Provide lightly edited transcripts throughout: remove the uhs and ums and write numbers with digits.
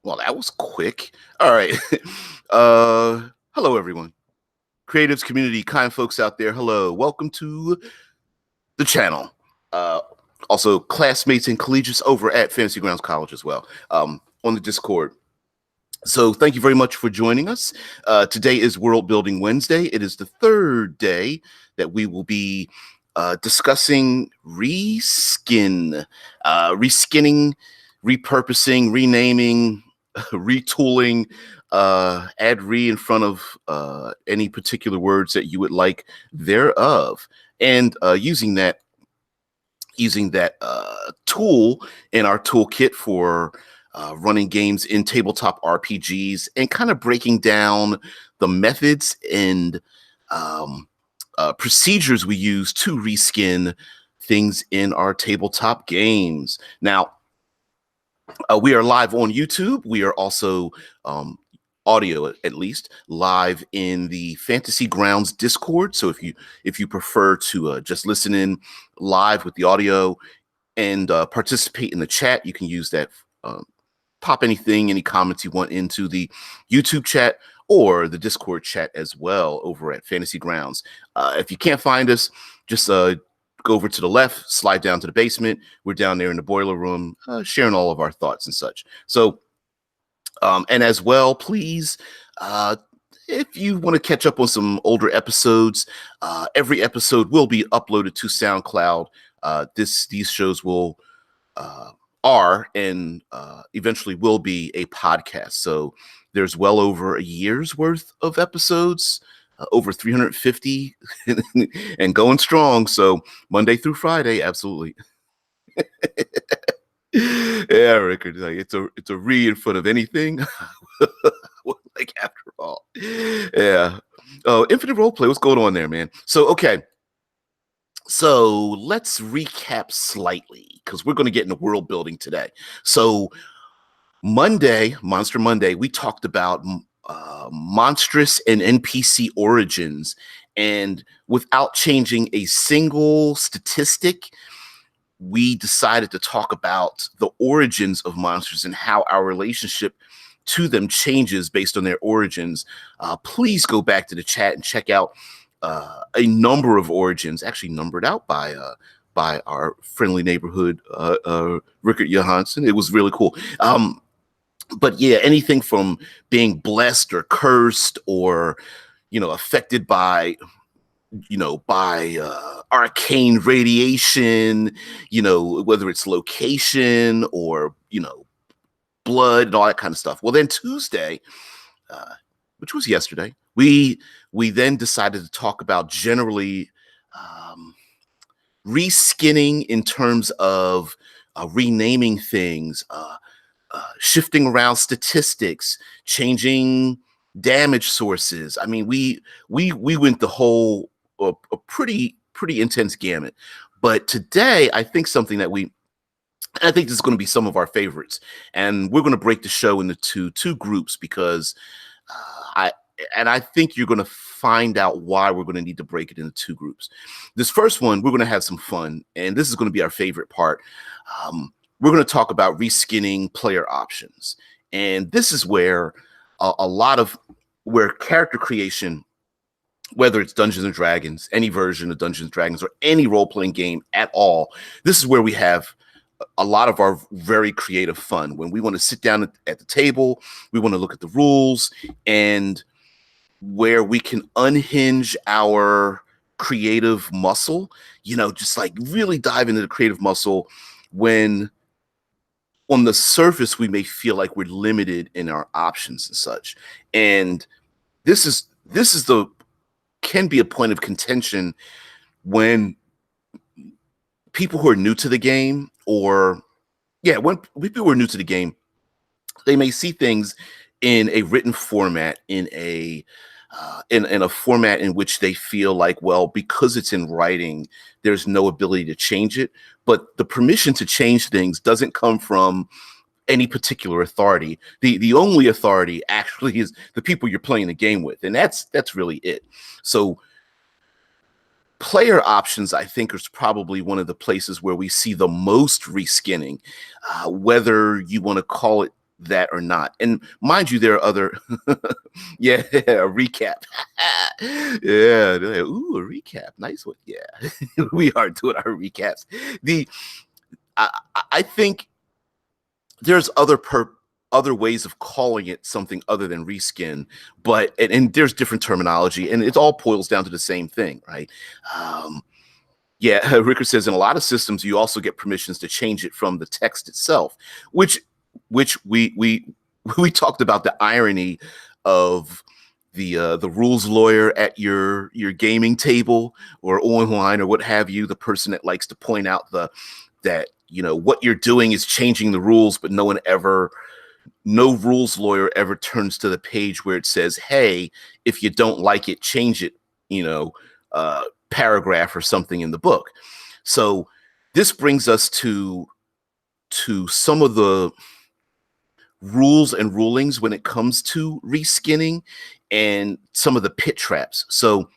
Well, that was quick. All right. Hello everyone. Creatives, community, kind folks out there. Hello. Welcome to the channel. Uh Also classmates and collegiates over at Fantasy Grounds College as well. On the Discord. So thank you very much for joining us. Today is World Building Wednesday. It is the third day that we will be discussing reskinning, repurposing, renaming, retooling. Add re in front of any particular words that you would like thereof, and using that tool in our toolkit for running games in tabletop RPGs and kind of breaking down the methods and procedures we use to reskin things in our tabletop games. Now, we are live on YouTube. We are also audio, at least, live in the Fantasy Grounds Discord. So if you prefer to just listen in live with the audio and participate in the chat, you can use that. Pop any comments you want into the YouTube chat or the Discord chat as well over at Fantasy Grounds. If you can't find us, just go over to the left, slide down to the basement. We're down there in the boiler room, sharing all of our thoughts and such. So, and as well, please, if you want to catch up on some older episodes, every episode will be uploaded to SoundCloud. These shows will are and eventually will be a podcast. So there's well over a year's worth of episodes, over 350 and going strong. So Monday through Friday, absolutely. Yeah, Rickard, like it's a re in front of anything. Like, after all, yeah. Oh, Infinite Roleplay, what's going on there, man? So okay. So let's recap slightly because we're going to get into world building today. So Monster Monday, we talked about monstrous and NPC origins. And without changing a single statistic, we decided to talk about the origins of monsters and how our relationship to them changes based on their origins. Please go back to the chat and check out a number of origins, actually numbered out by our friendly neighborhood Rickard Johansson. It was really cool. But yeah, anything from being blessed or cursed or affected by arcane radiation, whether it's location or blood and all that kind of stuff. Well, then Tuesday, which was yesterday, we then decided to talk about generally reskinning in terms of renaming things, shifting around statistics, changing damage sources. I mean, we went the whole a pretty intense gamut. But today, I think something that I think this is going to be some of our favorites, and we're going to break the show into two groups because I think you're going to find out why we're going to need to break it into two groups. This first one, we're going to have some fun, and this is going to be our favorite part. We're going to talk about reskinning player options, and this is where a lot of where character creation, whether it's Dungeons and Dragons, any version of Dungeons and Dragons, or any role-playing game at all, this is where we have a lot of our very creative fun. When we want to sit down at the table, we want to look at the rules, and where we can unhinge our creative muscle, just like really dive into the creative muscle when on the surface we may feel like we're limited in our options and such. And this can be a point of contention when people who are new to the game, when people who are new to the game, they may see things in a written format, in a format in which they feel like, well, because it's in writing, there's no ability to change it. But the permission to change things doesn't come from any particular authority. The only authority actually is the people you're playing the game with, and that's really it. So player options, I think, is probably one of the places where we see the most reskinning, whether you want to call it that or not. And mind you, there are other, yeah, a recap. Yeah, they're like, ooh, a recap, nice one. Yeah, we are doing our recaps. The I think there's other ways of calling it something other than reskin, but and there's different terminology, and it all boils down to the same thing, right? Um, yeah, Ricker says in a lot of systems you also get permissions to change it from the text itself, which we we talked about the irony of the rules lawyer at your gaming table or online or what have you, the person that likes to point out that what you're doing is changing the rules, but no rules lawyer ever turns to the page where it says, hey, if you don't like it, change it, you know, paragraph or something in the book. So this brings us to some of the rules and rulings when it comes to reskinning and some of the pit traps. So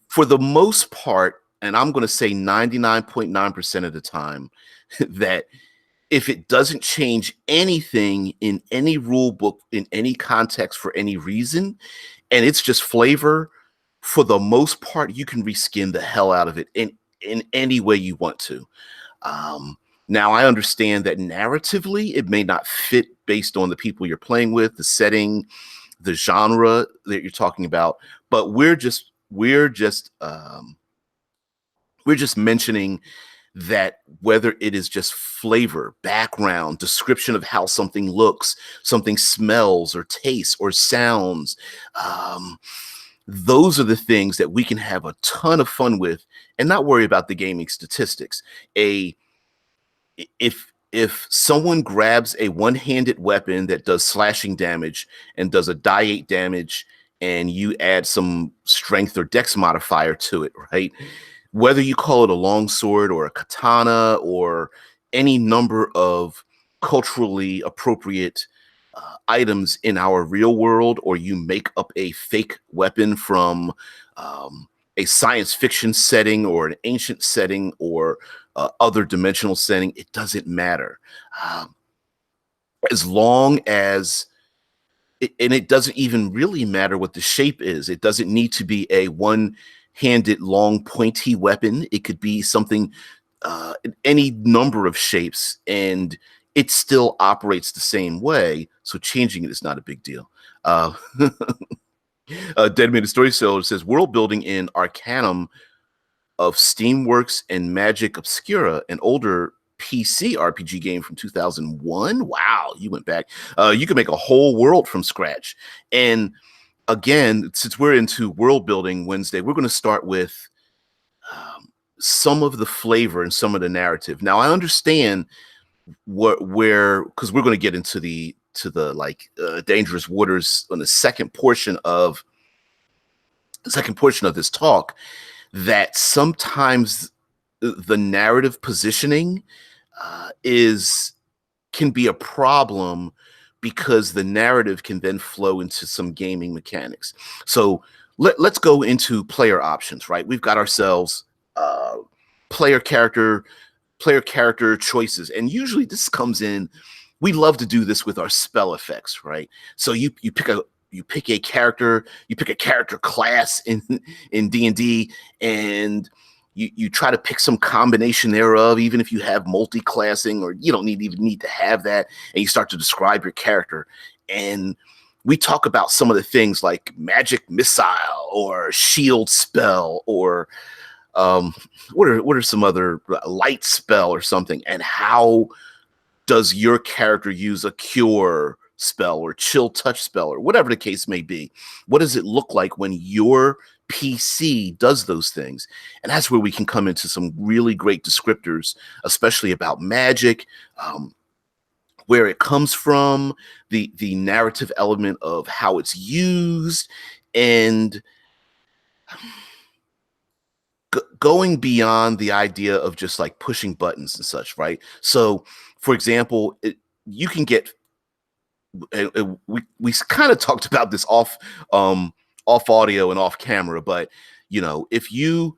for the most part, and I'm going to say 99.9% of the time, that if it doesn't change anything in any rule book, in any context, for any reason, and it's just flavor, for the most part, you can reskin the hell out of it in any way you want to. Um, Now, I understand that narratively, it may not fit based on the people you're playing with, the setting, the genre that you're talking about, but we're just mentioning that whether it is just flavor, background, description of how something looks, something smells or tastes or sounds, um, those are the things that we can have a ton of fun with and not worry about the gaming statistics. A if someone grabs a one-handed weapon that does slashing damage and does a die 8 damage and you add some strength or dex modifier to it, right? Whether you call it a longsword or a katana or any number of culturally appropriate items in our real world, or you make up a fake weapon from a science fiction setting or an ancient setting or other dimensional setting, it doesn't matter. Um, as long as and it doesn't even really matter what the shape is. It doesn't need to be a one-handed, long, pointy weapon. It could be something in any number of shapes, and it still operates the same way. So changing it is not a big deal. Uh, Dead Man Storyteller says world building in Arcanum of Steamworks and Magic Obscura, an older PC RPG game from 2001. Wow, you went back. You can make a whole world from scratch. And again, since we're into world building Wednesday, we're going to start with some of the flavor and some of the narrative. Now, I understand where because we're going to get into the like dangerous waters on the second portion of this talk, that sometimes the narrative positioning is can be a problem because the narrative can then flow into some gaming mechanics. So let's go into player options, right? We've got ourselves uh, player character player character choices, and usually this comes in. We love to do this with our spell effects, right? So you pick a character, you pick a character class in D&D, and you try to pick some combination thereof, even if you have multi-classing, or you don't even need to have that, and you start to describe your character. And we talk about some of the things like magic missile or shield spell or what are some other light spell or something, and how does your character use a cure spell or chill touch spell or whatever the case may be? What does it look like when your PC does those things? And that's where we can come into some really great descriptors, especially about magic, where it comes from, the narrative element of how it's used, and going beyond the idea of just like pushing buttons and such, right? So, for example, you can get we kind of talked about this off audio and off camera, but if you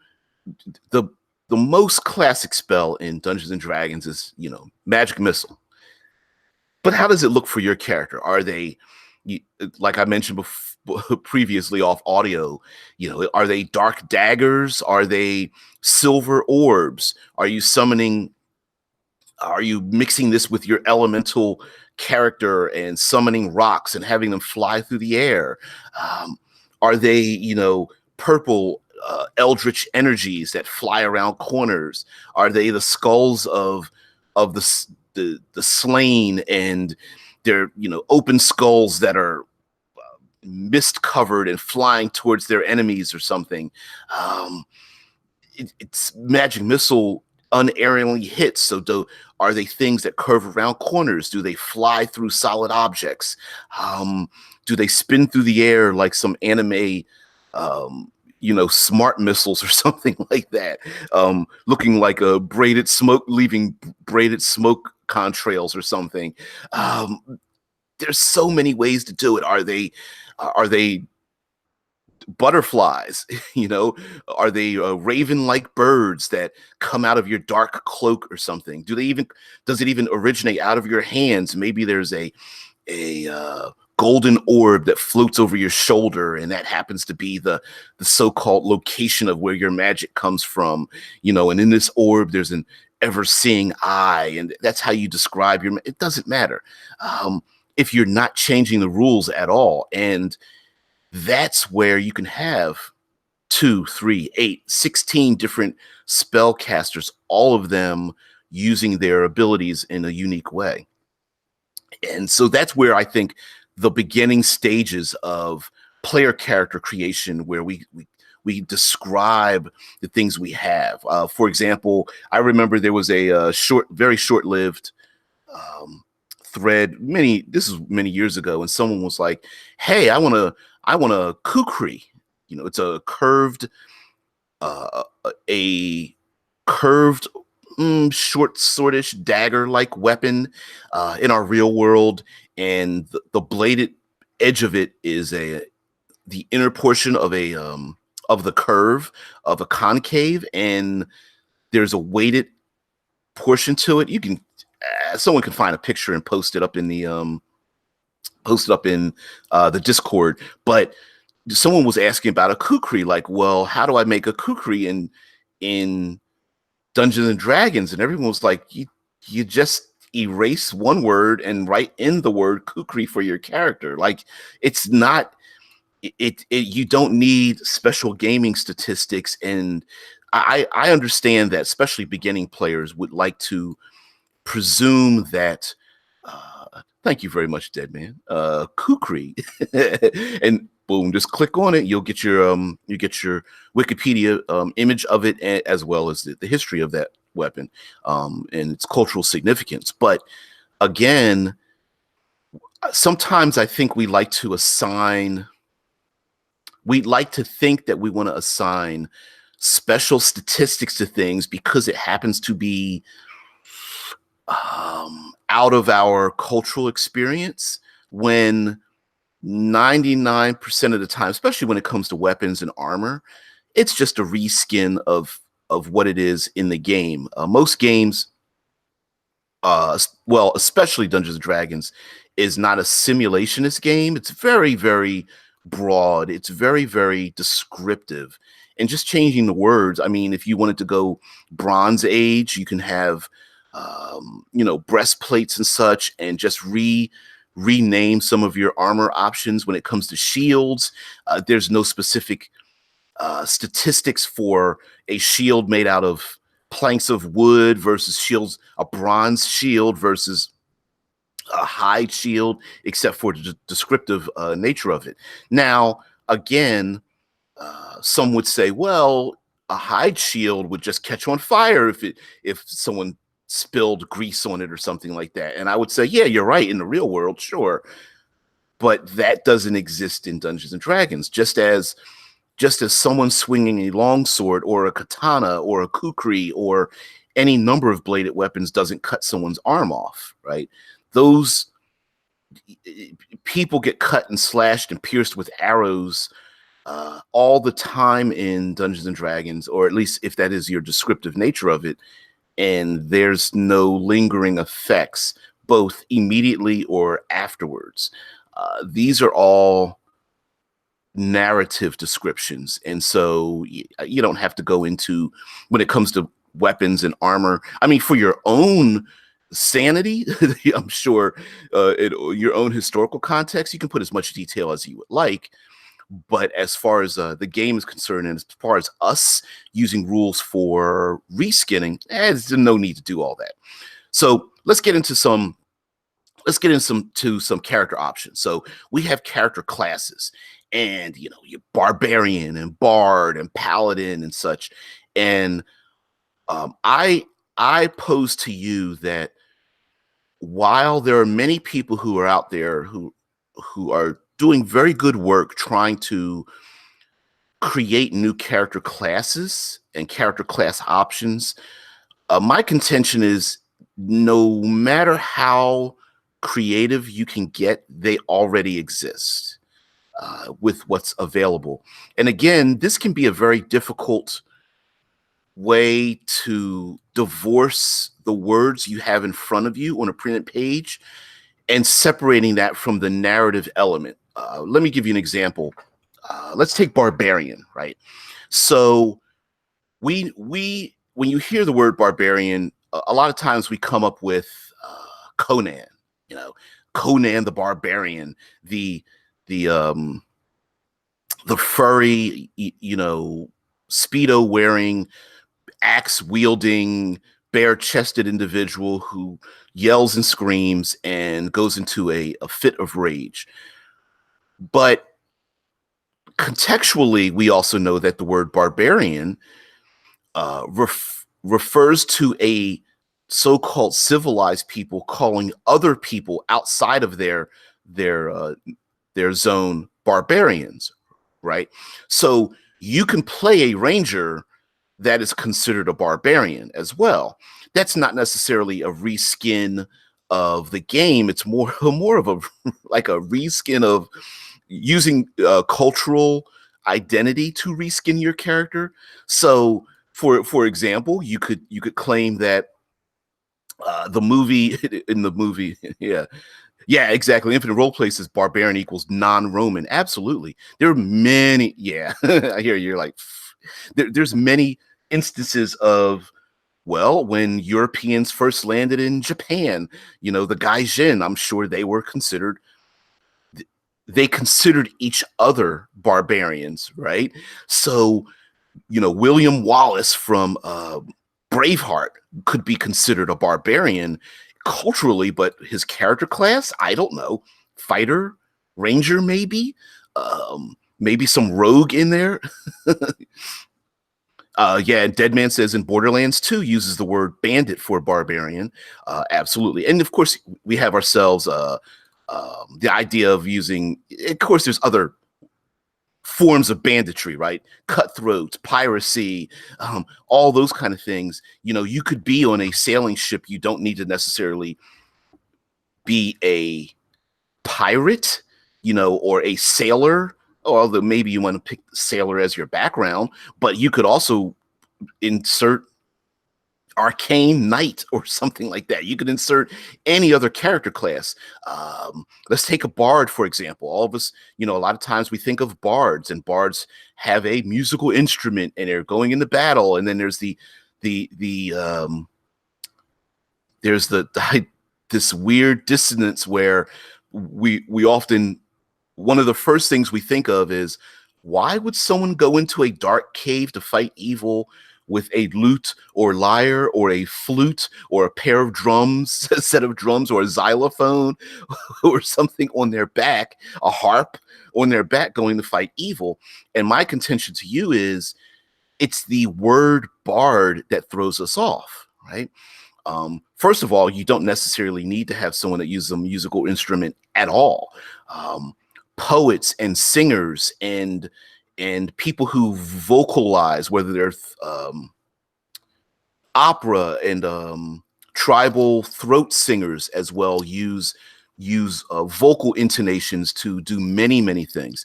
the the most classic spell in Dungeons and Dragons is magic missile. But how does it look for your character? Are they, like I mentioned previously off audio, are they dark daggers? Are they silver orbs? Are you mixing this with your elemental character and summoning rocks and having them fly through the air? Um, are they, purple eldritch energies that fly around corners? Are they the skulls of the slain, and they're, open skulls that are mist covered and flying towards their enemies or something? Um, it's magic missile unerringly hits. So are they things that curve around corners? Do they fly through solid objects? Do they spin through the air like some anime, smart missiles or something like that? Looking like leaving braided smoke contrails or something. There's so many ways to do it. Are they butterflies? Are they raven-like birds that come out of your dark cloak or something? Does it even originate out of your hands? Maybe there's a golden orb that floats over your shoulder, and that happens to be the so-called location of where your magic comes from. And in this orb there's an ever-seeing eye, and that's how you describe it doesn't matter if you're not changing the rules at all. And that's where you can have 2, 3, 8, 16 different spellcasters, all of them using their abilities in a unique way. And so that's where I think the beginning stages of player character creation, where we describe the things we have. For example, I remember there was a very short-lived thread this is many years ago, and someone was like, hey, I want a kukri. It's a curved a curved short swordish dagger like weapon in our real world, and the bladed edge of it is the inner portion of the curve of a concave, and there's a weighted portion to it. You can someone can find a picture and post it up in the Discord. But someone was asking about a kukri, like, well, how do I make a kukri in Dungeons and Dragons? And everyone was like, you just erase one word and write in the word kukri for your character. Like, it's not you don't need special gaming statistics. And I understand that especially beginning players would like to presume that thank you very much, Dead Man. Kukri. And boom, just click on it. You'll get your Wikipedia image of it, as well as the history of that weapon and its cultural significance. But again, sometimes I think we'd like to think that we want to assign special statistics to things because it happens to be out of our cultural experience, when 99% of the time, especially when it comes to weapons and armor, it's just a reskin of what it is in the game. Most games, well, especially Dungeons and Dragons, is not a simulationist game. It's very, very broad. It's very, very descriptive. And just changing the words, I mean, if you wanted to go Bronze Age, you can have breastplates and such, and just rename some of your armor options. When it comes to shields, there's no specific statistics for a shield made out of planks of wood versus a bronze shield versus a hide shield, except for the descriptive nature of it. Now, again, some would say, well, a hide shield would just catch on fire if someone spilled grease on it or something like that. And I would say, yeah, you're right. In the real world, sure. But that doesn't exist in Dungeons and Dragons. Just as someone swinging a longsword or a katana or a kukri or any number of bladed weapons doesn't cut someone's arm off, right? Those people get cut and slashed and pierced with arrows all the time in Dungeons and Dragons, or at least if that is your descriptive nature of it, and there's no lingering effects. both immediately or afterwards. These are all narrative descriptions. And so you don't have to go into when it comes to weapons and armor. I mean, for your own sanity, I'm sure your own historical context, you can put as much detail as you would like. But as far as the game is concerned, and as far as us using rules for reskinning, there's no need to do all that. So let's get into some character options. So we have character classes, and your barbarian and bard and paladin and such. And I pose to you that while there are many people who are out there who are doing very good work trying to create new character classes and character class options, my contention is no matter how creative you can get, they already exist with what's available. And again, this can be a very difficult way to divorce the words you have in front of you on a printed page and separating that from the narrative element. Let me give you an example. Let's take barbarian, right? So we when you hear the word barbarian, a lot of times we come up with Conan, you know, Conan the Barbarian, the the um the furry, speedo wearing, axe wielding, bare chested individual who yells and screams and goes into a fit of rage. But contextually, we also know that the word barbarian refers to a so-called civilized people calling other people outside of their uh, their zone barbarians, right? So you can play a ranger that is considered a barbarian as well. That's not necessarily a reskin of the game. It's more of a like a reskin of using cultural identity to reskin your character. So for example, you could claim that the movie in the movie, yeah, exactly. Infinite role play says barbarian equals non-Roman. Absolutely, there are many. Yeah, I hear you're like, there's many instances of, well, when Europeans first landed in Japan, the Gaijin, I'm sure they considered each other barbarians, right? So, William Wallace from Braveheart could be considered a barbarian culturally, but his character class, I don't know, fighter, ranger, maybe some rogue in there. Yeah, Dead Man says in Borderlands 2 uses the word bandit for barbarian. Absolutely. And of course, we have ourselves the idea of using, of course, there's other forms of banditry, right? Cutthroats, piracy, all those kind of things. You could be on a sailing ship. You don't need to necessarily be a pirate, or a sailor. Although maybe you want to pick sailor as your background, but you could also insert arcane knight or something like that. You could insert any other character class. Let's take a bard, for example. All of us, a lot of times we think of bards, and bards have a musical instrument and they're going into battle. And then there's the there's this weird dissonance where we often, one of the first things we think of is, why would someone go into a dark cave to fight evil with a lute or lyre or a flute or a pair of drums, a set of drums, or a xylophone or something on their back, a harp on their back, going to fight evil? And my contention to you is, it's the word bard that throws us off, right? First of all, you don't necessarily need to have someone that uses a musical instrument at all. Um, Poets and singers and people who vocalize, whether they're opera and tribal throat singers as well, use vocal intonations to do many things.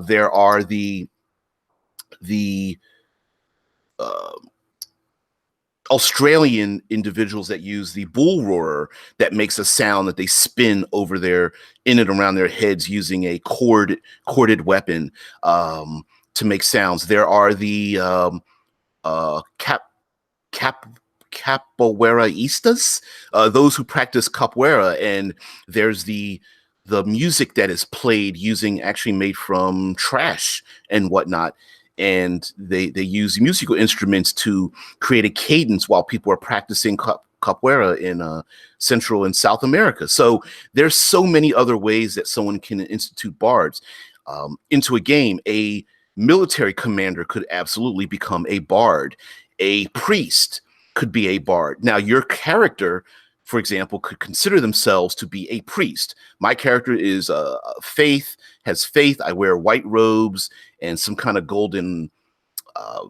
There are the uh, Australian individuals that use the bull roarer that makes a sound that they spin over their in and around their heads using a corded weapon to make sounds. There are the cap cap capoeiraistas, those who practice capoeira, and there's the music that is played using actually made from trash and whatnot. And they use musical instruments to create a cadence while people are practicing capoeira in Central and South America. So there's so many other ways that someone can institute bards into a game. A military commander could absolutely become a bard. A priest could be a bard. Now, your character, for example, could consider themselves to be a priest. My character is faith, has faith. I wear white robes and some kind of golden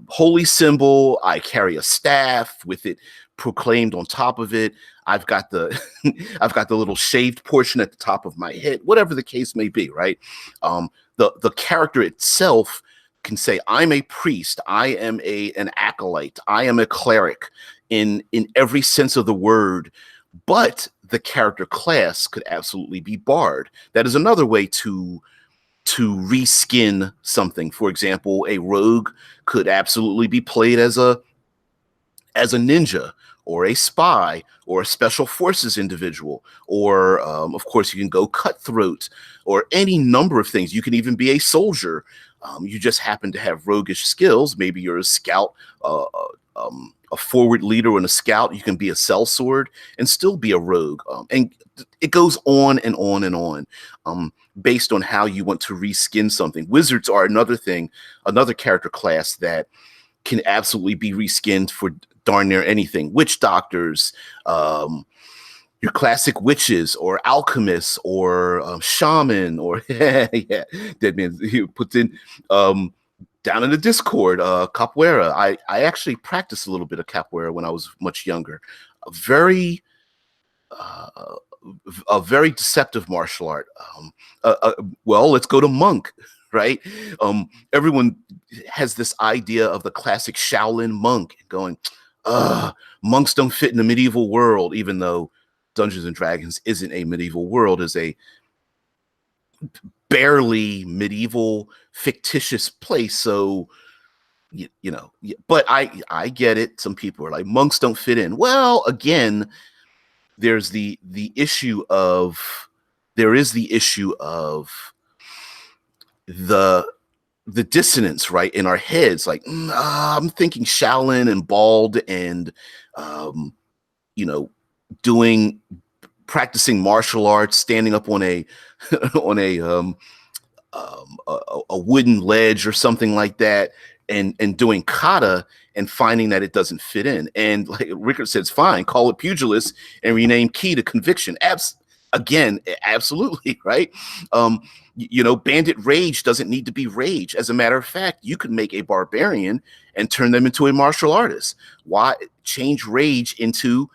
holy symbol. I carry a staff with it proclaimed on top of it. I've got the I've got the little shaved portion at the top of my head, whatever the case may be, right? The character itself can say, I'm a priest, I am an acolyte, I am a cleric in every sense of the word, but the character class could absolutely be bard. That is another way to reskin something. For example, a rogue could absolutely be played as a ninja or a spy or a special forces individual, or of course you can go cutthroat or any number of things. You can even be a soldier. You just happen to have roguish skills. Maybe you're a scout, a forward leader and a scout. You can be a sellsword and still be a rogue. And it goes on and on and on, based on how you want to reskin something. Wizards are another thing, another character class that can absolutely be reskinned for darn near anything. Witch doctors, your classic witches or alchemists or shaman or yeah, dead man. He puts in down in the Discord, capoeira. I actually practiced a little bit of capoeira when I was much younger. A very uh, a very deceptive martial art. Well, let's go to monk, right? Everyone has this idea of the classic Shaolin monk going, monks don't fit in the medieval world, even though Dungeons and Dragons isn't a medieval world, is a barely medieval fictitious place. So you know, but I get it. Some people are like, monks don't fit in. Well, again, there's the issue of there is the issue of the the dissonance, right, in our heads. Like, I'm thinking Shaolin and bald and um, you know, doing practicing martial arts, standing up on a on a wooden ledge or something like that, and doing kata and finding that it doesn't fit in. And like Rickard says, fine, call it pugilist and rename key to conviction. Again, absolutely, right? You know, bandit rage doesn't need to be rage. As a matter of fact, you could make a barbarian and turn them into a martial artist. Why change rage into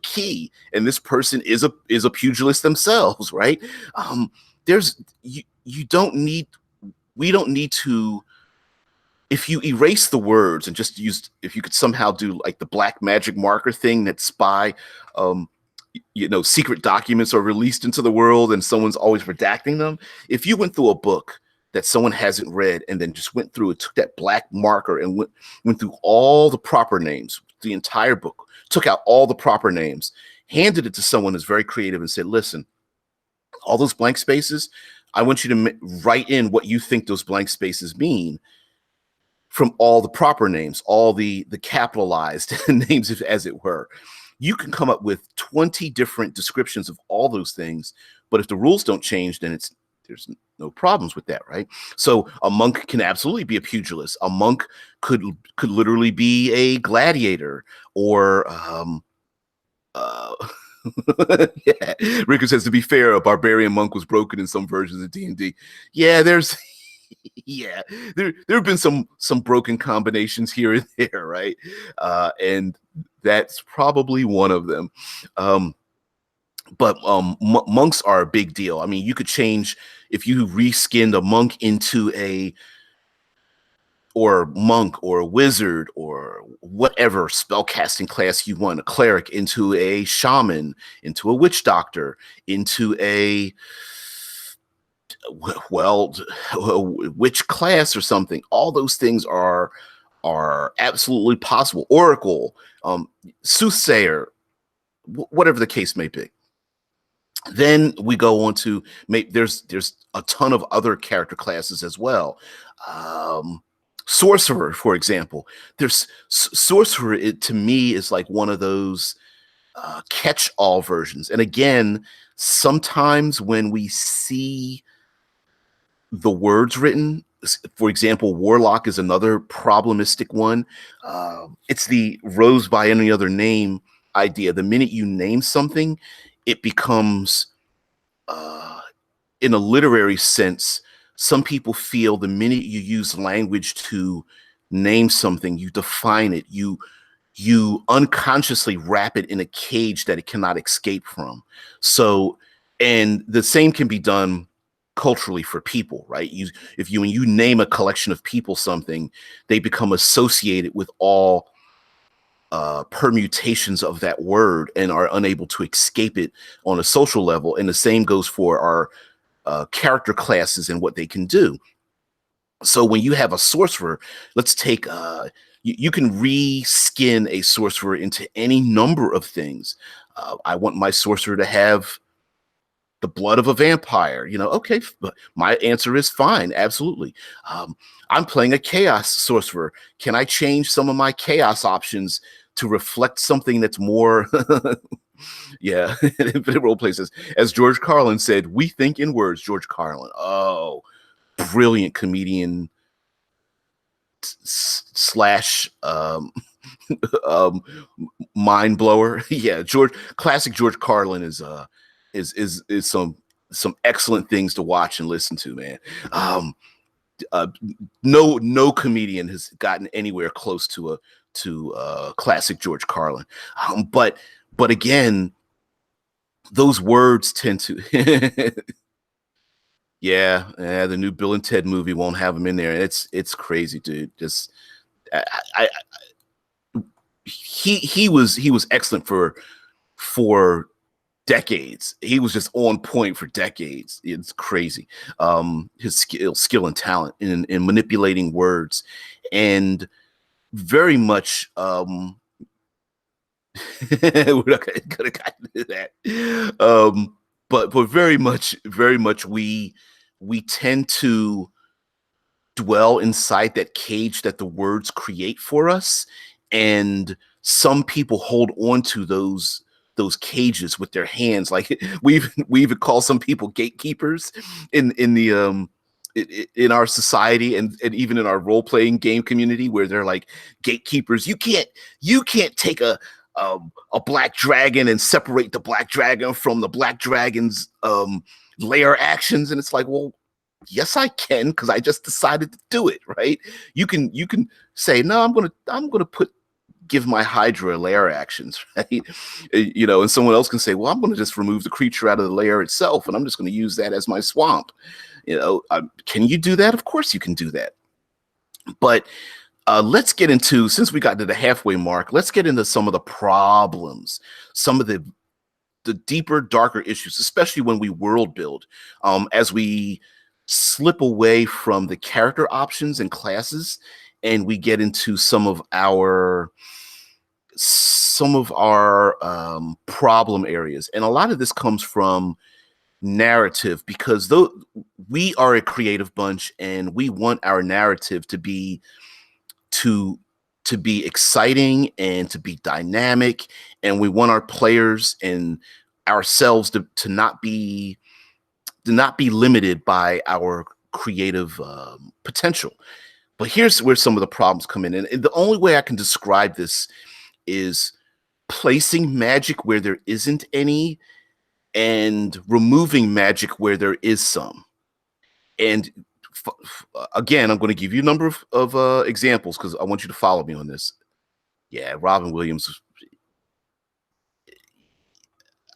key? And this person is a pugilist themselves, right? There's you don't need we don't need to, if you erase the words and just use, if you could somehow do like the black magic marker thing that spy um you know, secret documents are released into the world and someone's always redacting them. If you went through a book that someone hasn't read and then just went through it, took that black marker and went through all the proper names, the entire book, took out all the proper names, handed it to someone who's very creative and said, listen, all those blank spaces, I want you to write in what you think those blank spaces mean from all the proper names, all the capitalized names, as it were. You can come up with 20 different descriptions of all those things, but if the rules don't change, then there's no problems with that, right? So a monk can absolutely be a pugilist. A monk could literally be a gladiator, or uh, yeah. Ricker says, to be fair, a barbarian monk was broken in some versions of D&D. Yeah, there's yeah, there have been some broken combinations here and there, right? And that's probably one of them. But monks are a big deal. I mean, you could change, if you reskinned a monk into a or monk or wizard or whatever spellcasting class you want, a cleric, into a shaman, into a witch doctor, into a well witch class or something. All those things are absolutely possible. Oracle, soothsayer, whatever the case may be. Then we go on to make there's a ton of other character classes as well. Um, Sorcerer, for example. There's sorcerer. It to me is like one of those catch-all versions. And again, sometimes when we see the words written, for example, warlock is another problematic one. It's the rose by any other name idea. The minute you name something, it becomes uh, in a literary sense, some people feel the minute you use language to name something, you define it, you unconsciously wrap it in a cage that it cannot escape from. So, and the same can be done culturally for people, right? When you name a collection of people something, they become associated with all permutations of that word and are unable to escape it on a social level. And the same goes for our character classes and what they can do. So when you have a sorcerer, let's take you can reskin a sorcerer into any number of things. I want my sorcerer to have the blood of a vampire. Okay, my answer is fine, absolutely. I'm playing a chaos sorcerer. Can I change some of my chaos options to reflect something that's more yeah, infinite role places. As George Carlin said, we think in words. George Carlin. Oh, brilliant comedian slash um, mind blower. Yeah, classic George Carlin is some excellent things to watch and listen to, man. Uh, no comedian has gotten anywhere close to classic George Carlin. But again, those words tend to yeah, the new Bill and Ted movie won't have him in there. It's crazy, dude. Just I he was excellent for decades. He was just on point for decades. It's crazy. His skill and talent in manipulating words, and very much we're not gonna get into that. But very much we tend to dwell inside that cage that the words create for us, and some people hold on to those cages with their hands. Like we even call some people gatekeepers in the in our society, and even in our role-playing game community, where they're like gatekeepers. You can't take a black dragon and separate the black dragon from the black dragon's layer actions. And it's like, well, yes, I can, because I just decided to do it, right? You can say, no, I'm gonna give my Hydra layer actions, right? And someone else can say, well, I'm gonna just remove the creature out of the layer itself, and I'm just gonna use that as my swamp. Can you do that? Of course you can do that. But let's get into, since we got to the halfway mark, let's get into some of the problems, some of the deeper, darker issues, especially when we world build, as we slip away from the character options and classes, and we get into some of our problem areas. And a lot of this comes from narrative, because though we are a creative bunch and we want our narrative to to be exciting and to be dynamic, and we want our players and ourselves to not be limited by our creative potential. But here's where some of the problems come in, and the only way I can describe this is placing magic where there isn't any, and removing magic where there is some. And again, I'm going to give you a number of examples, because I want you to follow me on this. Yeah, Robin Williams.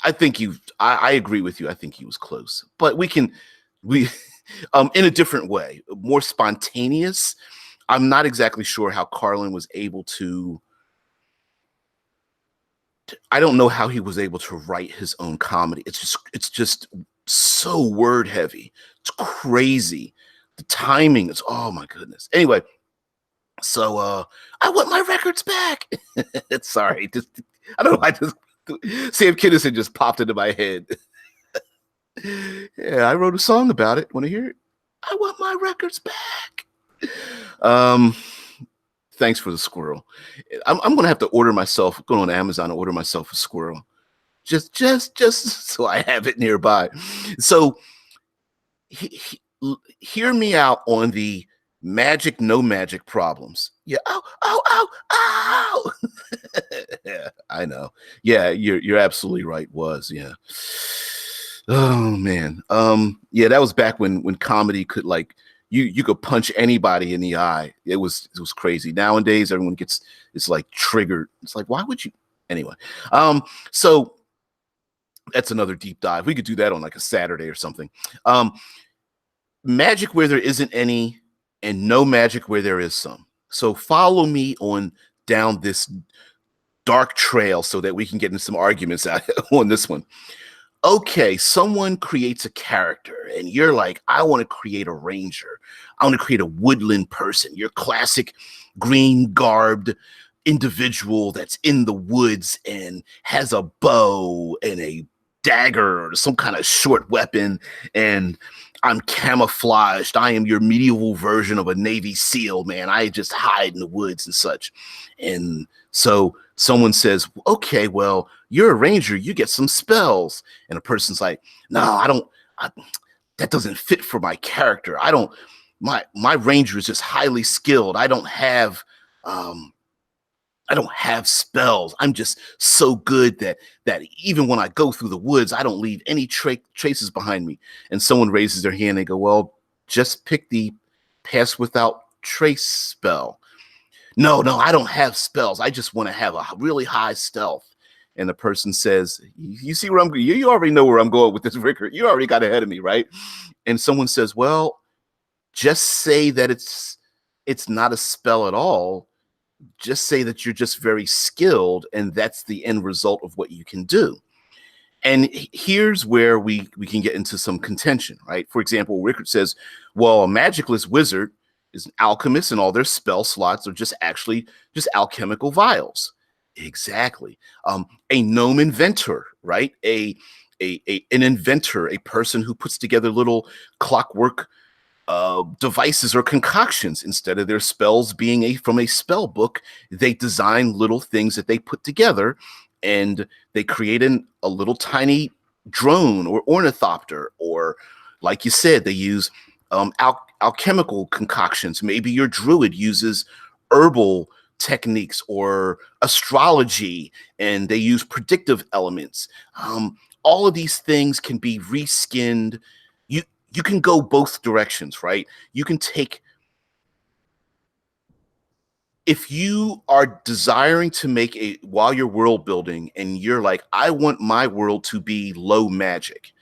I agree with you. I think he was close, but we in a different way, more spontaneous. I'm not exactly sure how Carlin was able to. I don't know how he was able to write his own comedy. It's just so word heavy. It's crazy. The timing is, oh my goodness. Anyway, so I want my records back. Sorry, just I don't know. I just Sam Kinison just popped into my head. Yeah, I wrote a song about it. Want to hear it? I want my records back. Um, thanks for the squirrel. I'm gonna have to order myself. Go on Amazon and order myself a squirrel. Just so I have it nearby. So hear me out on the magic, no magic problems. Yeah. Ow, ow, ow, ow. Yeah, I know. Yeah, you're absolutely right. Was yeah. Oh man. Yeah, that was back when comedy could like you could punch anybody in the eye. It was crazy. Nowadays everyone gets it's like triggered. It's like why would you anyway. So that's another deep dive. We could do that on like a Saturday or something. Um Magic where there isn't any and no magic where there is some. So follow me on down this dark trail so that we can get into some arguments out on this one. Okay, someone creates a character and you're like, I want to create a ranger. I want to create a woodland person. Your classic green garbed individual that's in the woods and has a bow and a dagger or some kind of short weapon, and I'm camouflaged. I am your medieval version of a Navy SEAL, man. I just hide in the woods and such. And so someone says, okay, well, you're a ranger, you get some spells. And a person's like, no, I don't, that doesn't fit for my character. I don't, my ranger is just highly skilled. Um, I don't have spells. I'm just so good that even when I go through the woods, I don't leave any traces behind me. And someone raises their hand. They go, "Well, just pick the pass without trace spell." No, no, I don't have spells. I just want to have a really high stealth. And the person says, "You see where I'm going? You already know where I'm going with this, Rickard. You already got ahead of me, right?" And someone says, "Well, just say that it's not a spell at all. Just say that you're just very skilled and that's the end result of what you can do." And here's where we can get into some contention, right? For example, Rickard says, well, a magicless wizard is an alchemist and all their spell slots are just actually just alchemical vials. Exactly. A gnome inventor, right? An inventor, a person who puts together little clockwork devices or concoctions. Instead of their spells being from a spell book, they design little things that they put together, and they create a little tiny drone or ornithopter, or like you said, they use alchemical concoctions. Maybe your druid uses herbal techniques or astrology, and they use predictive elements. All of these things can be reskinned. You can go both directions, right? You can take, if you are desiring to make while you're world building and you're like, I want my world to be low magic,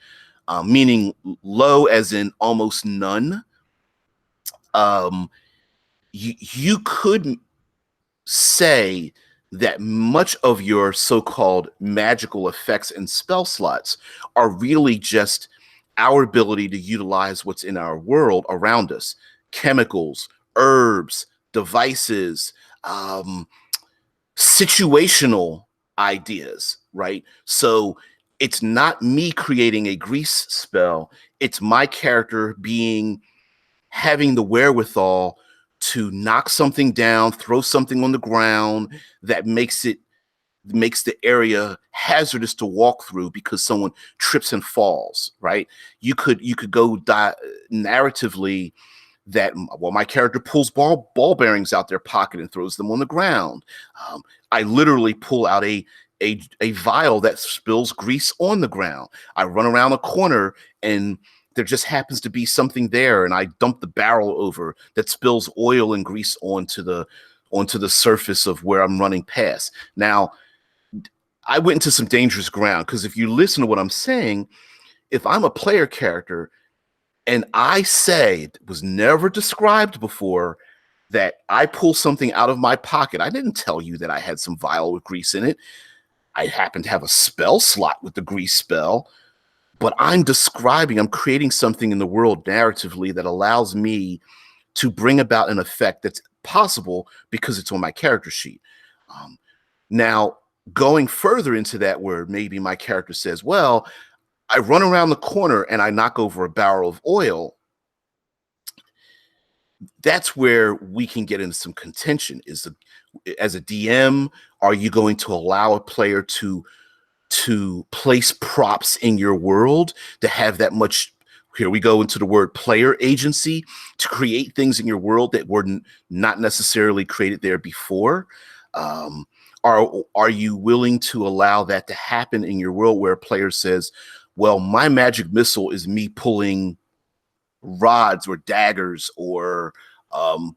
meaning low as in almost none. You could say that much of your so-called magical effects and spell slots are really just our ability to utilize what's in our world around us: chemicals, herbs, devices, situational ideas, right? So it's not me creating a grease spell, it's my character having the wherewithal to knock something down, throw something on the ground that makes the area hazardous to walk through because someone trips and falls, right? You could go narratively that, well, my character pulls ball bearings out their pocket and throws them on the ground. I literally pull out a vial that spills grease on the ground. I run around a corner and there just happens to be something there, and I dump the barrel over that spills oil and grease onto the surface of where I'm running past. Now, I went into some dangerous ground because if you listen to what I'm saying, if I'm a player character and I say it was never described before, that I pull something out of my pocket. I didn't tell you that I had some vial with grease in it. I happen to have a spell slot with the grease spell, but I'm creating something in the world narratively that allows me to bring about an effect that's possible because it's on my character sheet. Um, Now, going further into that, where maybe my character says, well, I run around the corner and I knock over a barrel of oil. That's where we can get into some contention. As a DM, are you going to allow a player to place props in your world, to have that much, here we go into the word player agency, to create things in your world that were not necessarily created there before? Um, are you willing to allow that to happen in your world, where a player says, well, my magic missile is me pulling rods or daggers or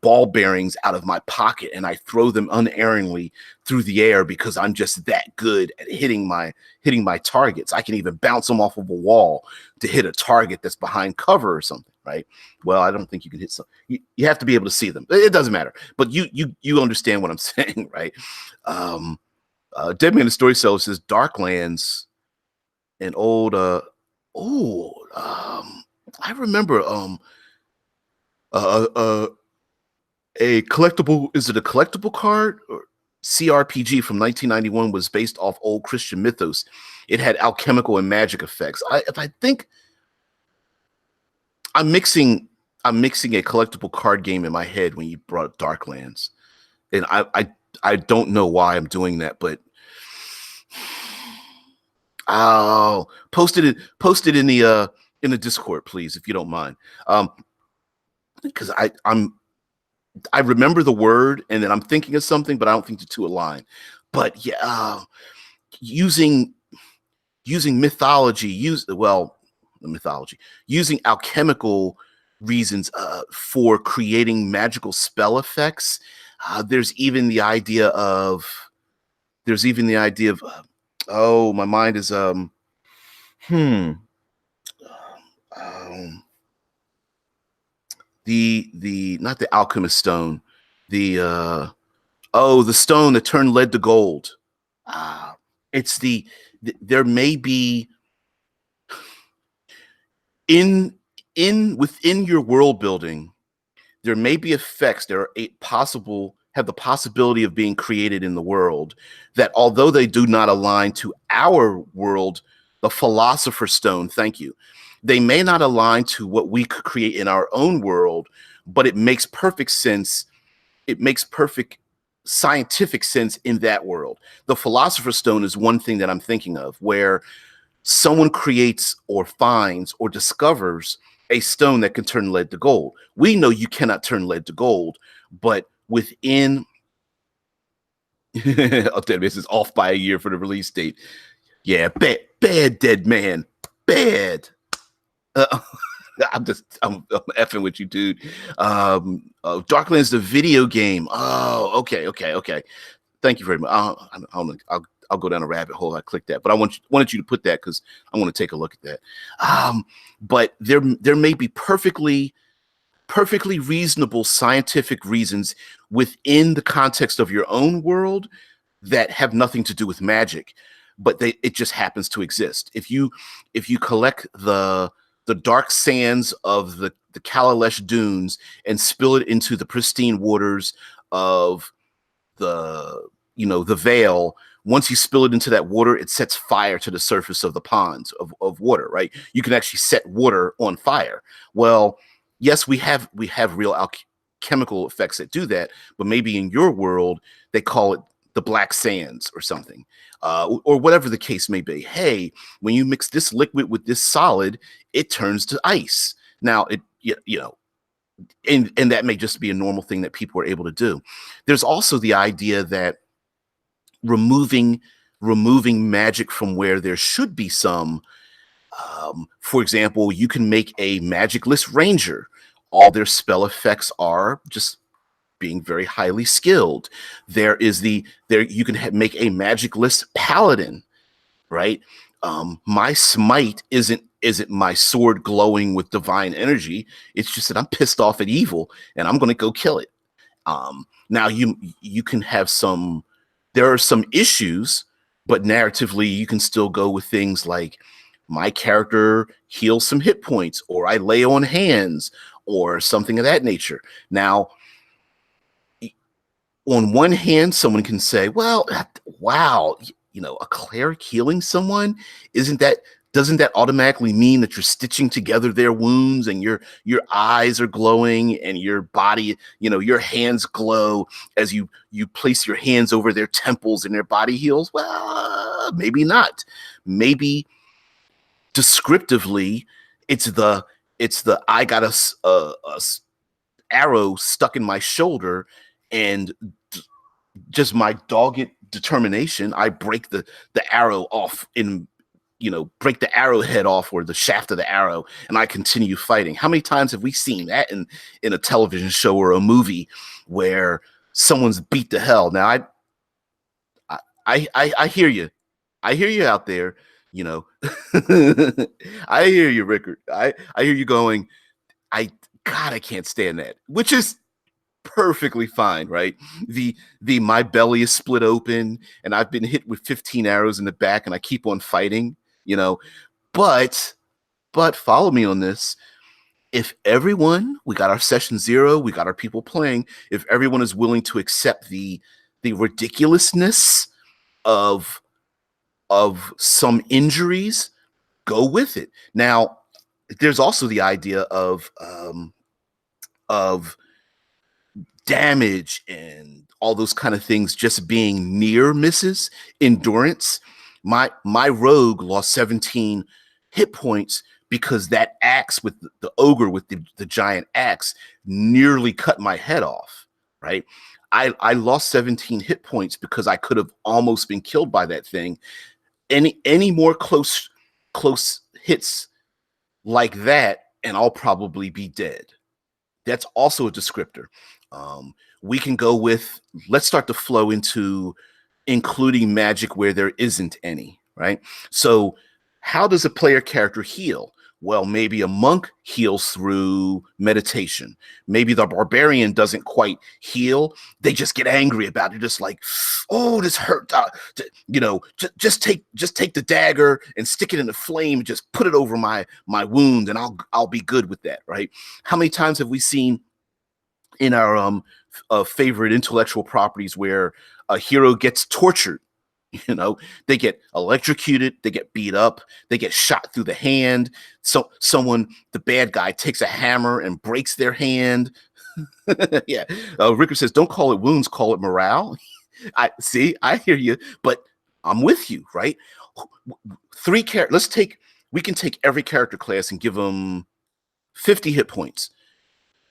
ball bearings out of my pocket, and I throw them unerringly through the air because I'm just that good at hitting my targets. I can even bounce them off of a wall to hit a target that's behind cover or something, right? Well, I don't think you can hit some. You have to be able to see them. It doesn't matter, but you understand what I'm saying, right? Dead Man the Storyteller says Darklands, an old oh I remember uh, uh, a collectible, is it a collectible card or CRPG from 1991, was based off old Christian mythos. It had alchemical and magic effects. If I think I'm mixing I'm mixing a collectible card game in my head when you brought up Darklands. And I don't know why I'm doing that, but oh, post it in the Discord, please, if you don't mind. Because I remember the word and then I'm thinking of something, but I don't think the two align. But yeah, using mythology, mythology, using alchemical reasons for creating magical spell effects. There's even the idea of oh, my mind is hmm um, the not the alchemist stone, the the stone that turned lead to gold. Uh, it's there may be in within your world building, there may be effects that are have the possibility of being created in the world that, although they do not align to our world, the philosopher's stone, thank you, they may not align to what we could create in our own world, but it makes perfect sense. It makes perfect scientific sense in that world. The philosopher's stone is one thing that I'm thinking of, where someone creates or finds or discovers a stone that can turn lead to gold. We know you cannot turn lead to gold, but within this is off by a year for the release date. Yeah, bad dead man, bad. Uh, I'm effing with you, dude. Darklands, the video game. Oh, okay. Thank you very much. I'll go down a rabbit hole. I clicked that, but wanted you to put that because I want to take a look at that. But there may be perfectly reasonable scientific reasons within the context of your own world that have nothing to do with magic, but it just happens to exist. If you collect the dark sands of the Kaladesh dunes and spill it into the pristine waters of the Vale, once you spill it into that water, it sets fire to the surface of the ponds of water, right? You can actually set water on fire. Well, yes, we have real chemical effects that do that, but maybe in your world they call it the black sands or something, or whatever the case may be. Hey, when you mix this liquid with this solid, it turns to ice. Now, and that may just be a normal thing that people are able to do. There's also the idea that removing magic from where there should be some. For example, you can make a magicless ranger. All their spell effects are just being very highly skilled. There you can make a magicless paladin, right? My smite isn't my sword glowing with divine energy. It's just that I'm pissed off at evil and I'm going to go kill it. Now you can have some, there are some issues, but narratively you can still go with things like my character heals some hit points, or I lay on hands, or something of that nature. Now, on one hand, someone can say, well, wow, a cleric healing someone, isn't that, doesn't that automatically mean that you're stitching together their wounds, and your eyes are glowing, and your body, your hands glow as you place your hands over their temples and their body heals? Well, maybe not. Maybe descriptively, it's the I got a arrow stuck in my shoulder, and just my dogged determination, I break the arrow off in, break the arrowhead off, or the shaft of the arrow, and I continue fighting. How many times have we seen that in a television show or a movie where someone's beat to hell? Now, I hear you. I hear you out there. You know, I hear you, Rickard. I hear you going, I God, I can't stand that. Which is perfectly fine, right? The my belly is split open, and I've been hit with 15 arrows in the back, and I keep on fighting, you know. But follow me on this. If everyone, we got our session 0, we got our people playing, if everyone is willing to accept the ridiculousness of some injuries, go with it. Now, there's also the idea of damage and all those kind of things just being near misses. Endurance. My rogue lost 17 hit points because that axe with the ogre with the giant axe nearly cut my head off, right? I lost 17 hit points because I could have almost been killed by that thing. Any more close hits like that, and I'll probably be dead. That's also a descriptor. We can go with, let's start to flow into including magic where there isn't any, right? So how does a player character heal? Well, maybe a monk heals through meditation. Maybe the barbarian doesn't quite heal. They just get angry about it. Just like, oh, this hurt. Just take the dagger and stick it in the flame and just put it over my wound, and I'll be good with that, right? How many times have we seen in our favorite intellectual properties where a hero gets tortured? They get electrocuted, they get beat up, they get shot through the hand. So someone, the bad guy, takes a hammer and breaks their hand. Yeah. Ricker says, don't call it wounds, call it morale. I hear you, but I'm with you, right? We can take every character class and give them 50 hit points.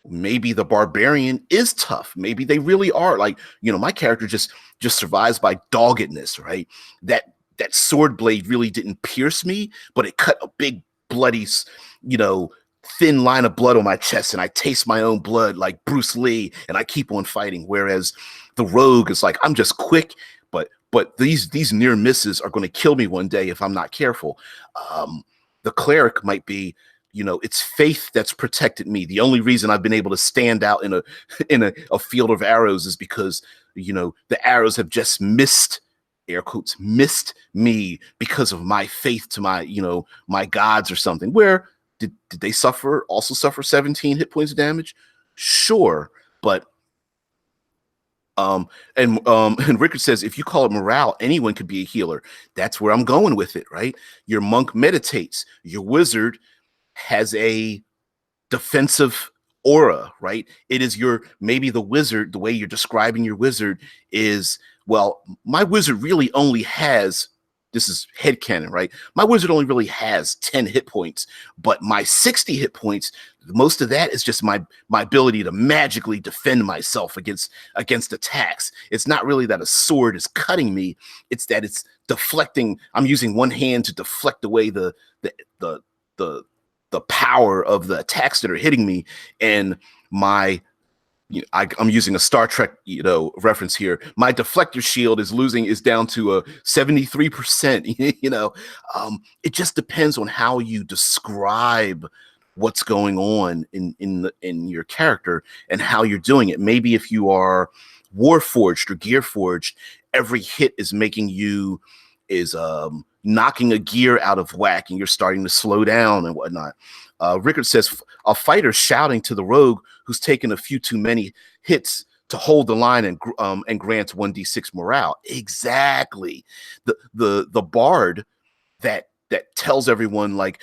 Maybe the barbarian is tough. Maybe they really are. Like, my character just survives by doggedness, right? That sword blade really didn't pierce me, but it cut a big bloody, thin line of blood on my chest, and I taste my own blood like Bruce Lee, and I keep on fighting. Whereas the rogue is like, I'm just quick, but these near misses are going to kill me one day if I'm not careful. The cleric might be, it's faith that's protected me. The only reason I've been able to stand out in a field of arrows is because, the arrows have just missed, air quotes, missed me because of my faith to my, my gods or something. Where did they also suffer 17 hit points of damage? Sure. But and Rickard says, if you call it morale, anyone could be a healer. That's where I'm going with it, right? Your monk meditates. Your wizard has a defensive aura, right? It is maybe the wizard, the way you're describing your wizard is, well, my wizard really only has, this is headcanon, right? My wizard only really has 10 hit points, but my 60 hit points, most of that is just my ability to magically defend myself against attacks. It's not really that a sword is cutting me, it's that it's deflecting. I'm using one hand to deflect away the power of the attacks that are hitting me, and I'm using a Star Trek, reference here. My deflector shield is down to a 73%. It just depends on how you describe what's going on in your character and how you're doing it. Maybe if you are Warforged or Gearforged, every hit is making you is knocking a gear out of whack, and you're starting to slow down and whatnot. Rickard says a fighter shouting to the rogue who's taken a few too many hits to hold the line and grants 1d6 morale. Exactly. The bard that tells everyone like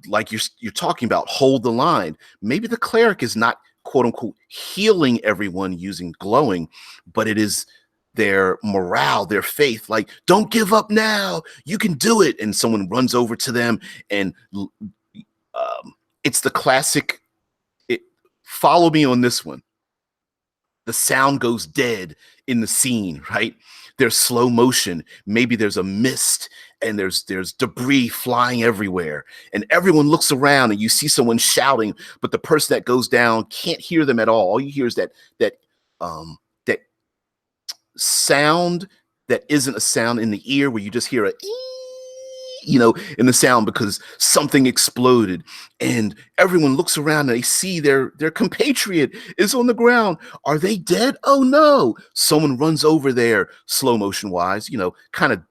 like you're talking about, hold the line. Maybe the cleric is not quote unquote healing everyone using glowing, but it is their morale, their faith, like, don't give up now, you can do it. And someone runs over to them, and it's the classic, it, follow me on this one. The sound goes dead in the scene, right? There's slow motion. Maybe there's a mist, and there's debris flying everywhere, and everyone looks around, and you see someone shouting, but the person that goes down can't hear them at all you hear is that sound that isn't a sound in the ear, where you just hear a in the sound because something exploded, and everyone looks around and they see their compatriot is on the ground. Are they dead? Oh no. Someone runs over there, slow motion wise, kind of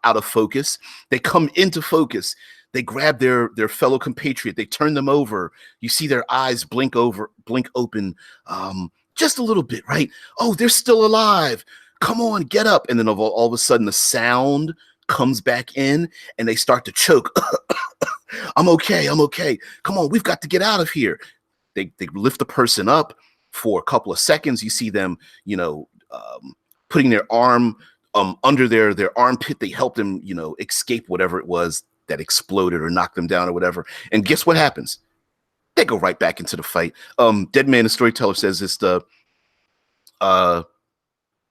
out of focus. They come into focus. They grab their fellow compatriot. They turn them over. You see their eyes blink open, just a little bit, right? Oh, they're still alive. Come on, get up. And then all of a sudden the sound comes back in, and they start to choke. I'm okay. Come on, we've got to get out of here. They lift the person up for a couple of seconds. You see them, putting their arm under their armpit. They help them, escape whatever it was that exploded or knocked them down or whatever. And guess what happens? They go right back into the fight. Dead Man the Storyteller says it's the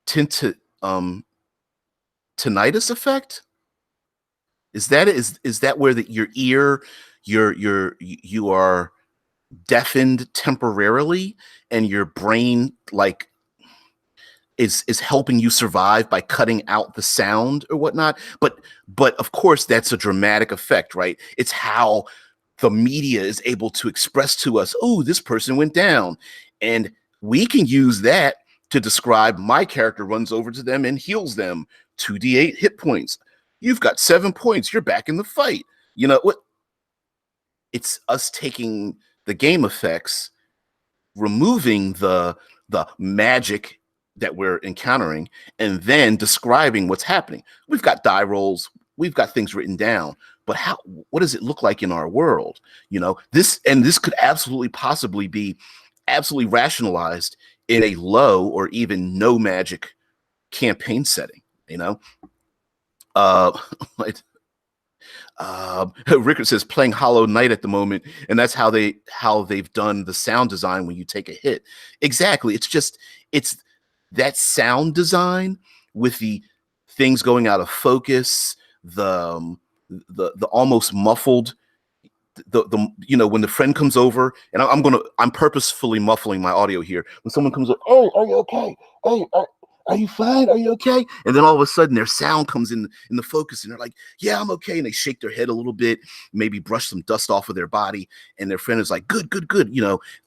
tinted tinnitus effect. Is that where your ear, you are deafened temporarily, and your brain like is helping you survive by cutting out the sound or whatnot? But of course that's a dramatic effect, right? It's how the media is able to express to us, oh, this person went down, and we can use that to describe my character runs over to them and heals them 2d8 hit points. You've got 7 points. You're back in the fight. You know what? It's us taking the game effects, removing the magic that we're encountering, and then describing what's happening. We've got die rolls. We've got things written down. But what does it look like in our world? This could absolutely possibly be absolutely rationalized in a low or even no magic campaign setting, uh Rickard says playing Hollow Knight at the moment, and that's how they've done the sound design when you take a hit. Exactly. It's that sound design with the things going out of focus, the almost muffled, when the friend comes over, and I'm purposefully muffling my audio here. When someone comes over, oh, are you okay? Hey, are you fine? Are you okay? And then all of a sudden their sound comes in the focus, and they're like, yeah, I'm okay. And they shake their head a little bit, maybe brush some dust off of their body. And their friend is like, good.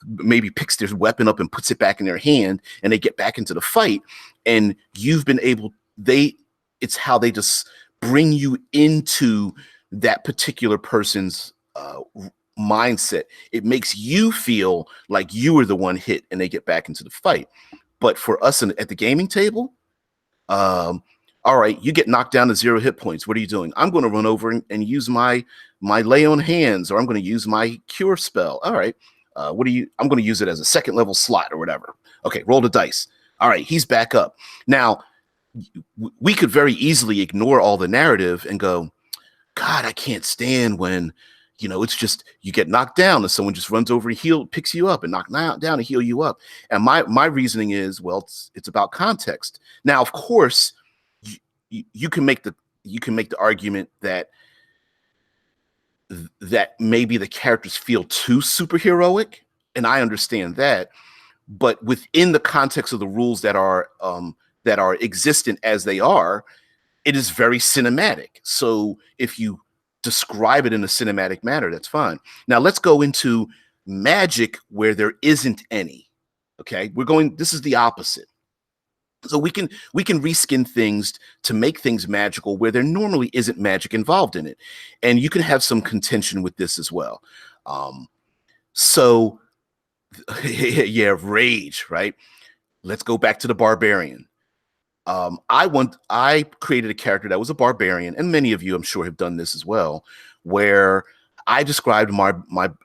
Maybe picks their weapon up and puts it back in their hand, and they get back into the fight. And you've been able, it's how they just bring you into that particular person's mindset. It makes you feel like you were the one hit, and they get back into the fight. But for us at the gaming table, all right, you get knocked down to 0 hit points. What are you doing? I'm going to run over and use my lay on hands, or I'm going to use my cure spell. All right, I'm going to use it as a 2nd level slot or whatever. Okay, roll the dice. All right, he's back up. Now, we could very easily ignore all the narrative and go, God, I can't stand when, it's just you get knocked down and someone just runs over and picks you up and knock down and heal you up. And my reasoning is, well, it's about context. Now, of course, you can make the argument that maybe the characters feel too superheroic, and I understand that. But within the context of the rules that are existent as they are, it is very cinematic. So if you describe it in a cinematic manner. That's fine. Now let's go into magic where there isn't any. Okay, this is the opposite. So we can reskin things to make things magical where there normally isn't magic involved in it, and you can have some contention with this as well. Um, so yeah, rage, right? Let's go back to the barbarian. I created a character that was a barbarian, and many of you, I'm sure, have done this as well, where I described my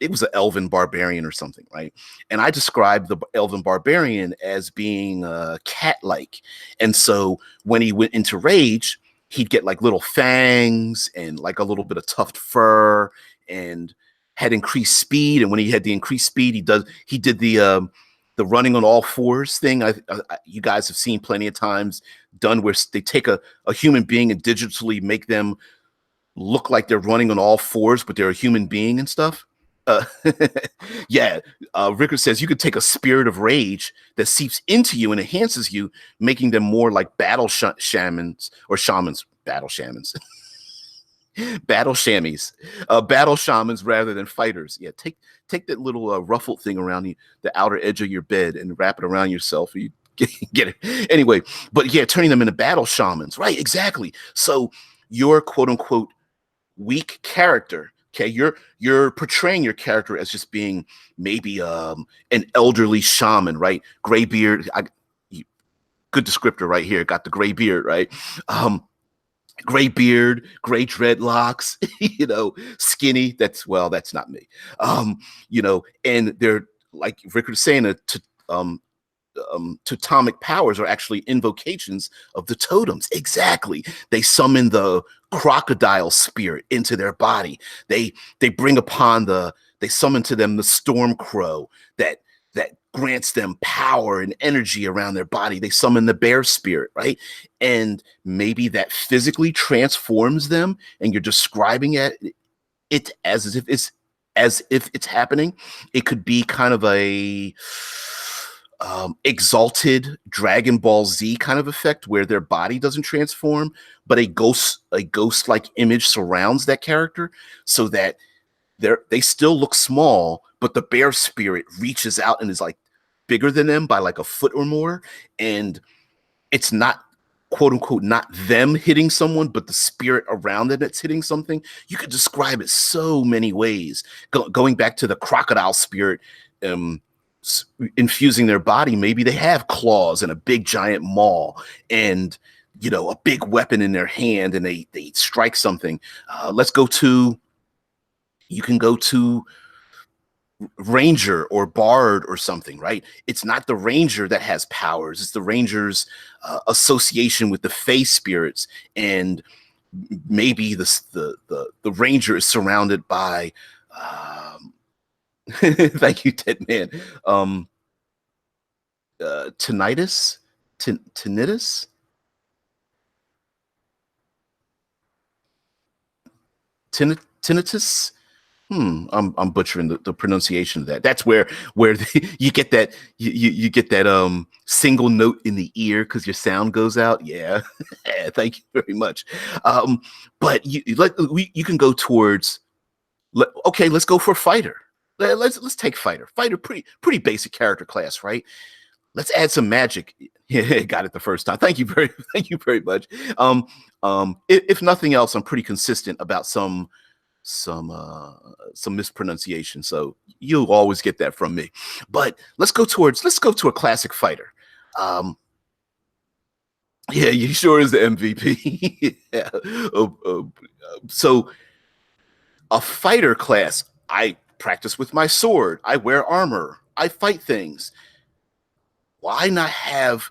it was an elven barbarian or something, right? And I described the elven barbarian as being cat-like, and so when he went into rage, he'd get like little fangs and like a little bit of tuft fur, and had increased speed. And when he had the increased speed, he did the running on all fours thing. You guys have seen plenty of times done where they take a human being and digitally make them look like they're running on all fours, but they're a human being and stuff. Uh, yeah, Rickard says you could take a spirit of rage that seeps into you and enhances you, making them more like shamans or shamans, battle shamans. Battle chamois, battle shamans rather than fighters. Yeah, take that little ruffled thing around the outer edge of your bed and wrap it around yourself. You get it anyway. But yeah, turning them into battle shamans, right? Exactly. So your quote unquote weak character. Okay, you're portraying your character as just being maybe an elderly shaman, right? Gray beard. Good descriptor right here. Got the gray beard, right? Gray beard, gray dreadlocks, skinny. That's not me. And they're like Rick was saying, totemic powers are actually invocations of the totems. Exactly. They summon the crocodile spirit into their body. They summon to them the storm crow that grants them power and energy around their body. They summon the bear spirit, right? And maybe that physically transforms them, and you're describing it as if it's happening. It could be kind of a exalted Dragon Ball Z kind of effect where their body doesn't transform, but a ghost-like image surrounds that character, so that they still look small, but the bear spirit reaches out and is like bigger than them by like a foot or more. And it's not quote unquote not them hitting someone, but the spirit around them that's hitting something. You could describe it so many ways. Going back to the crocodile spirit, infusing their body, maybe they have claws and a big giant maw and a big weapon in their hand, and they strike something. You can go to ranger or bard or something, right? It's not the ranger that has powers, it's the ranger's association with the fey spirits. And maybe the ranger is surrounded by thank you, Ted Man. Tinnitus, tinnitus, tinnitus. I'm butchering the pronunciation of that. That's where you get that you get that single note in the ear because your sound goes out. Yeah, thank you very much. But you can go towards. Okay, let's go for fighter. Let's take fighter. Fighter, pretty basic character class, right? Let's add some magic. Yeah, got it the first time. Thank you very much. If nothing else, I'm pretty consistent about some mispronunciation, so you'll always get that from me. But let's go to a classic fighter. Yeah, he sure is the MVP. Yeah. So a fighter class, I practice with my sword, I wear armor, I fight things. Why not have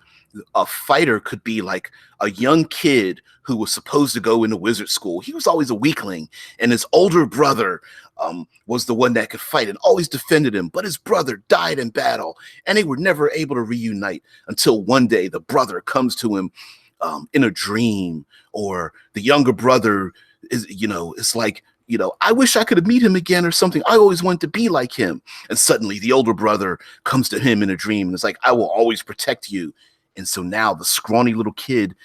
a fighter could be like a young kid who was supposed to go into wizard school. He was always a weakling, and his older brother was the one that could fight and always defended him. But his brother died in battle, and they were never able to reunite until one day the brother comes to him in a dream, or the younger brother it's like, I wish I could meet him again or something. I always wanted to be like him. And suddenly the older brother comes to him in a dream and it's like, I will always protect you. And so now the scrawny little kid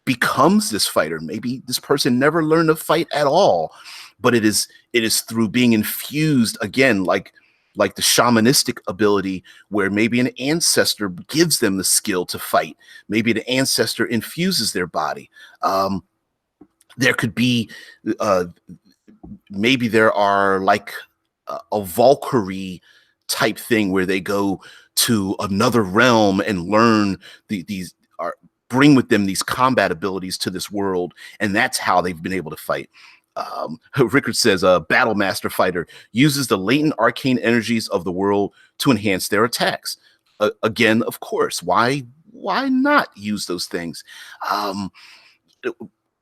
becomes this fighter. Maybe this person never learned to fight at all, but it is through being infused again, like the shamanistic ability, where maybe an ancestor gives them the skill to fight. Maybe an ancestor infuses their body. There could be uh, maybe there are like a Valkyrie type thing where they go to another realm and learn these are bring with them these combat abilities to this world, and that's how they've been able to fight. Rickard says a battle master fighter uses the latent arcane energies of the world to enhance their attacks. Again, of course, why not use those things? Um,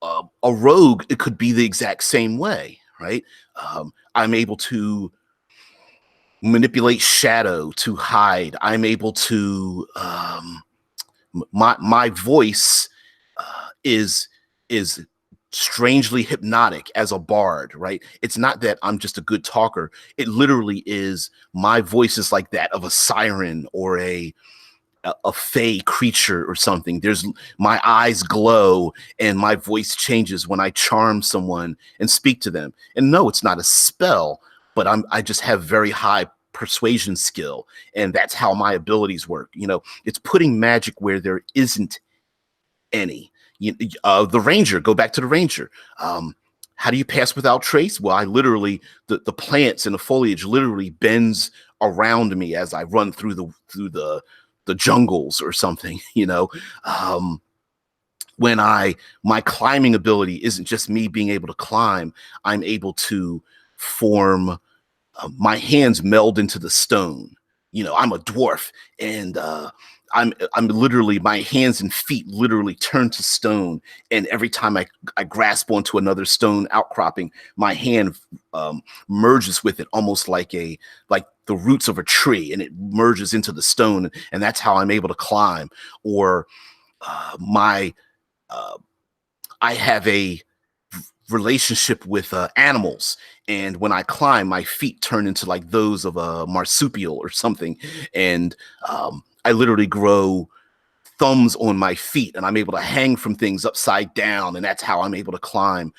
a rogue, it could be the exact same way, right? I'm able to manipulate shadow to hide. I'm able to my voice is strangely hypnotic as a bard, right? It's not that I'm just a good talker. It literally is, my voice is like that of a siren or a fey creature or something. There's my eyes glow and my voice changes when I charm someone and speak to them. And no, it's not a spell, but I just have very high persuasion skill, and that's how my abilities work. It's putting magic where there isn't any. The ranger, go back to the ranger. How do you pass without trace? Well, I literally, the plants and the foliage literally bends around me as I run through the jungles or something. When my climbing ability isn't just me being able to climb, I'm able to form, my hands meld into the stone. I'm a dwarf, and I'm literally, my hands and feet literally turn to stone, and every time I grasp onto another stone outcropping, my hand merges with it, almost like the roots of a tree, and it merges into the stone, and that's how I'm able to climb. Or my I have a relationship with animals, and when I climb, my feet turn into like those of a marsupial or something, and I literally grow thumbs on my feet, and I'm able to hang from things upside down, and that's how I'm able to climb.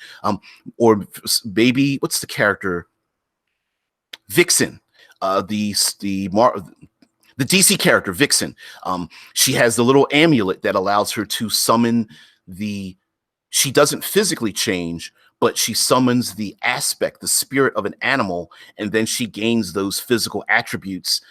Or maybe, what's the character? Vixen, the DC character Vixen. She has the little amulet that allows her to summon the she doesn't physically change, but she summons the spirit of an animal, and then she gains those physical attributes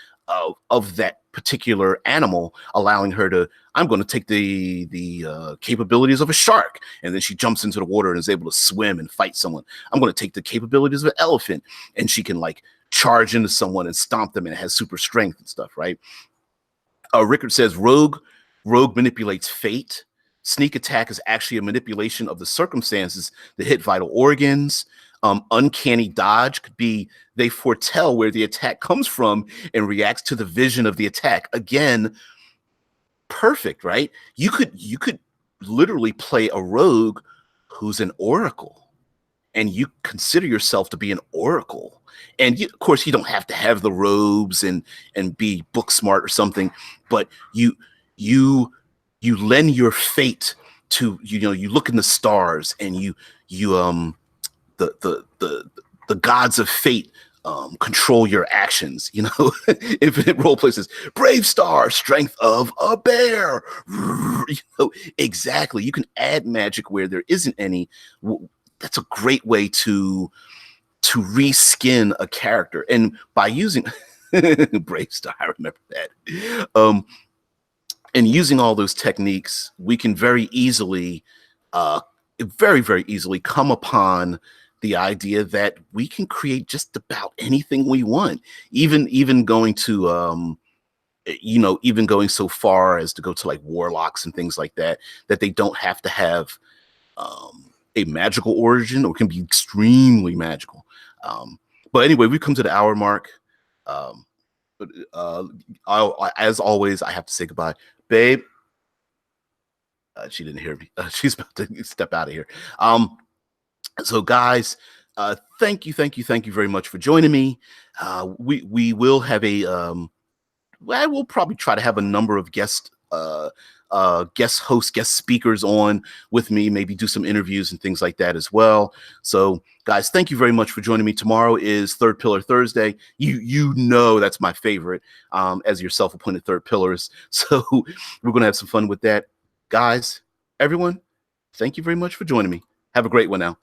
of that particular animal, allowing her to, I'm going to take the capabilities of a shark, and then she jumps into the water and is able to swim and fight someone. I'm going to take the capabilities of an elephant, and she can like charge into someone and stomp them, and it has super strength and stuff, right? Rickard says rogue manipulates fate. Sneak attack is actually a manipulation of the circumstances that hit vital organs. Uncanny dodge could be they foretell where the attack comes from and reacts to the vision of the attack. Again, perfect, right? You could literally play a rogue who's an oracle, and you consider yourself to be an oracle. And of course, you don't have to have the robes and be book smart or something, but you lend your fate to, you look in the stars, and you the gods of fate control your actions. Infinite role places, brave star, strength of a bear. Exactly. You can add magic where there isn't any. That's a great way to reskin a character, and by using brave star, I remember that. And using all those techniques, we can uh, very, very easily come upon the idea that we can create just about anything we want. Even going to, even going so far as to go to like warlocks and things like that, that they don't have to have a magical origin, or can be extremely magical. But anyway, we've come to the hour mark. Um, but as always, I have to say goodbye, babe. She didn't hear me. She's about to step out of here. So guys, thank you very much for joining me. We will have I will probably try to have a number of guest guest hosts, guest speakers on with me, maybe do some interviews and things like that as well. So guys, thank you very much for joining me. Tomorrow is Third Pillar Thursday. You know that's my favorite, as your self-appointed third pillarist. So we're going to have some fun with that. Guys, everyone, thank you very much for joining me. Have a great one now.